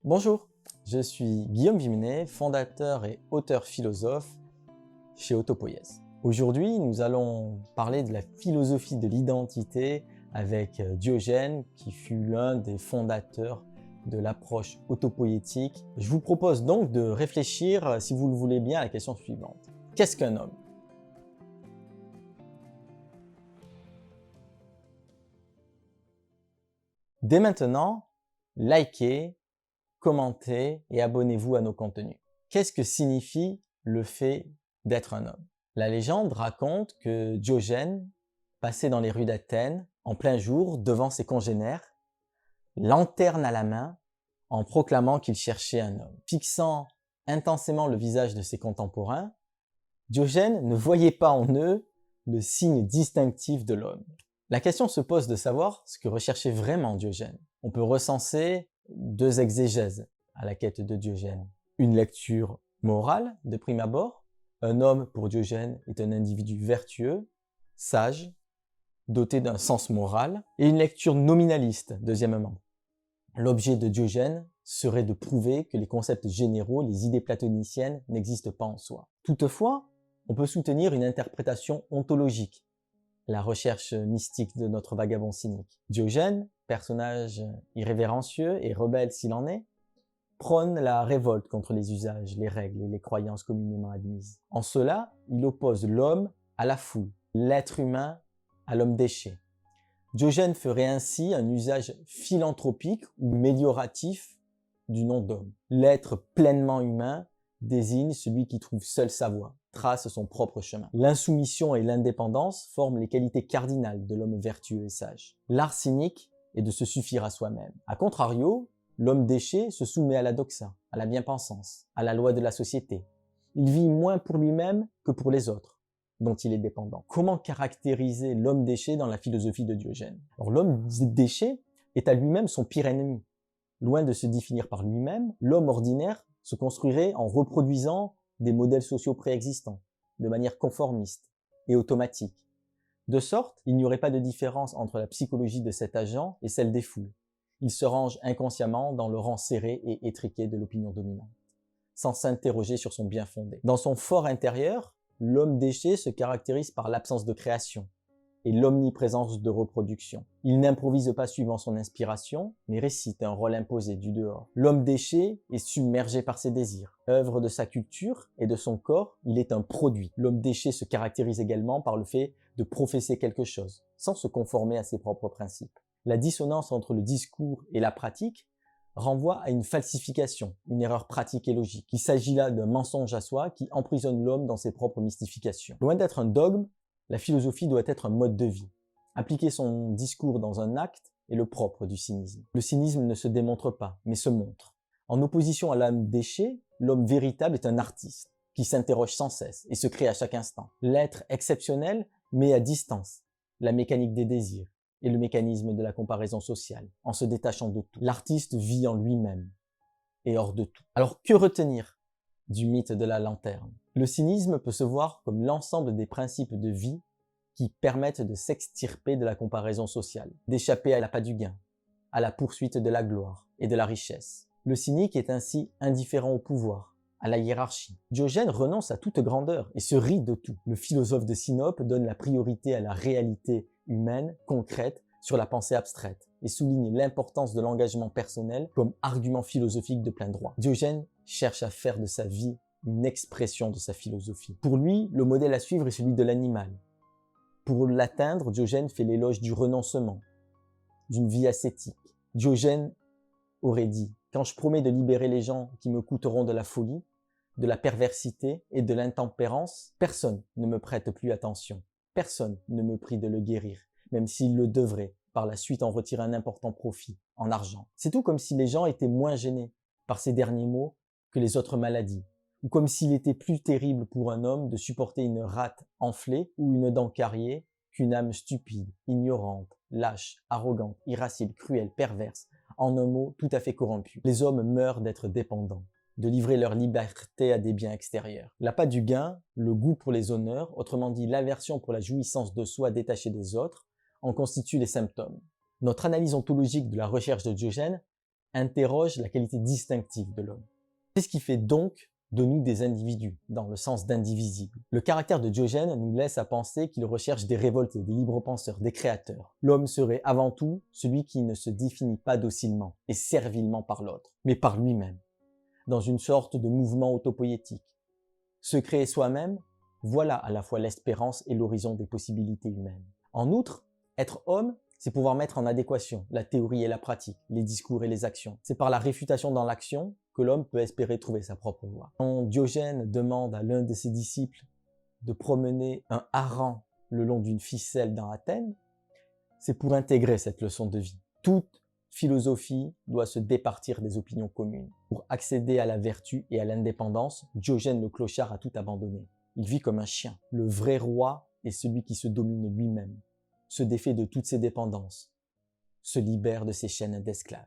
Bonjour, je suis Guillaume Vimenet, fondateur et auteur philosophe chez Autopoïèse. Aujourd'hui, nous allons parler de la philosophie de l'identité avec Diogène, qui fut l'un des fondateurs de l'approche autopoïétique. Je vous propose donc de réfléchir, si vous le voulez bien, à la question suivante. Qu'est-ce qu'un homme ? Dès maintenant, likez, commentez et abonnez-vous à nos contenus. Qu'est-ce que signifie le fait d'être un homme ? La légende raconte que Diogène passait dans les rues d'Athènes en plein jour devant ses congénères, lanterne à la main, en proclamant qu'il cherchait un homme. Fixant intensément le visage de ses contemporains, Diogène ne voyait pas en eux le signe distinctif de l'homme. La question se pose de savoir ce que recherchait vraiment Diogène. On peut recenser deux exégèses à la quête de Diogène. Une lecture morale de prime abord. Un homme pour Diogène est un individu vertueux, sage, doté d'un sens moral. Et une lecture nominaliste, deuxièmement. L'objet de Diogène serait de prouver que les concepts généraux, les idées platoniciennes n'existent pas en soi. Toutefois, on peut soutenir une interprétation ontologique, la recherche mystique de notre vagabond cynique. Diogène, personnage irrévérencieux et rebelle s'il en est, prône la révolte contre les usages, les règles et les croyances communément admises. En cela, il oppose l'homme à la foule, l'être humain à l'homme déchet. Diogène ferait ainsi un usage philanthropique ou mélioratif du nom d'homme. L'être pleinement humain désigne celui qui trouve seul sa voie, trace son propre chemin. L'insoumission et l'indépendance forment les qualités cardinales de l'homme vertueux et sage. L'art cynique est de se suffire à soi-même. A contrario, l'homme déchet se soumet à la doxa, à la bien-pensance, à la loi de la société. Il vit moins pour lui-même que pour les autres, dont il est dépendant. Comment caractériser l'homme déchet dans la philosophie de Diogène ? Alors, l'homme déchet est à lui-même son pire ennemi. Loin de se définir par lui-même, l'homme ordinaire se construirait en reproduisant des modèles sociaux préexistants, de manière conformiste et automatique. De sorte, il n'y aurait pas de différence entre la psychologie de cet agent et celle des foules. Il se range inconsciemment dans le rang serré et étriqué de l'opinion dominante, sans s'interroger sur son bien fondé. Dans son fort intérieur, l'homme déchet se caractérise par l'absence de création et l'omniprésence de reproduction. Il n'improvise pas suivant son inspiration, mais récite un rôle imposé du dehors. L'homme déchet est submergé par ses désirs. Œuvre de sa culture et de son corps, il est un produit. L'homme déchet se caractérise également par le fait de professer quelque chose, sans se conformer à ses propres principes. La dissonance entre le discours et la pratique renvoie à une falsification, une erreur pratique et logique. Il s'agit là d'un mensonge à soi qui emprisonne l'homme dans ses propres mystifications. Loin d'être un dogme, la philosophie doit être un mode de vie. Appliquer son discours dans un acte est le propre du cynisme. Le cynisme ne se démontre pas, mais se montre. En opposition à l'homme déchet, l'homme véritable est un artiste qui s'interroge sans cesse et se crée à chaque instant. L'être exceptionnel met à distance la mécanique des désirs et le mécanisme de la comparaison sociale, en se détachant de tout. L'artiste vit en lui-même et hors de tout. Alors que retenir du mythe de la lanterne ? Le cynisme peut se voir comme l'ensemble des principes de vie qui permettent de s'extirper de la comparaison sociale, d'échapper à l'appât du gain, à la poursuite de la gloire et de la richesse. Le cynique est ainsi indifférent au pouvoir, à la hiérarchie. Diogène renonce à toute grandeur et se rit de tout. Le philosophe de Sinope donne la priorité à la réalité humaine, concrète, sur la pensée abstraite et souligne l'importance de l'engagement personnel comme argument philosophique de plein droit. Diogène cherche à faire de sa vie une expression de sa philosophie. Pour lui, le modèle à suivre est celui de l'animal. Pour l'atteindre, Diogène fait l'éloge du renoncement, d'une vie ascétique. Diogène aurait dit « Quand je promets de libérer les gens qui me coûteront de la folie, de la perversité et de l'intempérance, personne ne me prête plus attention. Personne ne me prie de le guérir, même s'il le devrait, par la suite en retirer un important profit, en argent. » C'est tout comme si les gens étaient moins gênés par ces derniers mots que les autres maladies, ou comme s'il était plus terrible pour un homme de supporter une rate enflée ou une dent cariée qu'une âme stupide, ignorante, lâche, arrogante, irascible, cruelle, perverse, en un mot tout à fait corrompue. Les hommes meurent d'être dépendants, de livrer leur liberté à des biens extérieurs. L'appât du gain, le goût pour les honneurs, autrement dit l'aversion pour la jouissance de soi détachée des autres, en constituent les symptômes. Notre analyse ontologique de la recherche de Diogène interroge la qualité distinctive de l'homme. C'est ce qui fait donc de nous des individus, dans le sens d'indivisibles. Le caractère de Diogène nous laisse à penser qu'il recherche des révoltés, des libres penseurs, des créateurs. L'homme serait avant tout celui qui ne se définit pas docilement et servilement par l'autre, mais par lui-même, dans une sorte de mouvement autopoétique. Se créer soi-même, voilà à la fois l'espérance et l'horizon des possibilités humaines. En outre, être homme, c'est pouvoir mettre en adéquation la théorie et la pratique, les discours et les actions. C'est par la réfutation dans l'action que l'homme peut espérer trouver sa propre voie. Quand Diogène demande à l'un de ses disciples de promener un hareng le long d'une ficelle dans Athènes, c'est pour intégrer cette leçon de vie. Toute philosophie doit se départir des opinions communes. Pour accéder à la vertu et à l'indépendance, Diogène le clochard a tout abandonné. Il vit comme un chien. Le vrai roi est celui qui se domine lui-même, se défait de toutes ses dépendances, se libère de ses chaînes d'esclaves.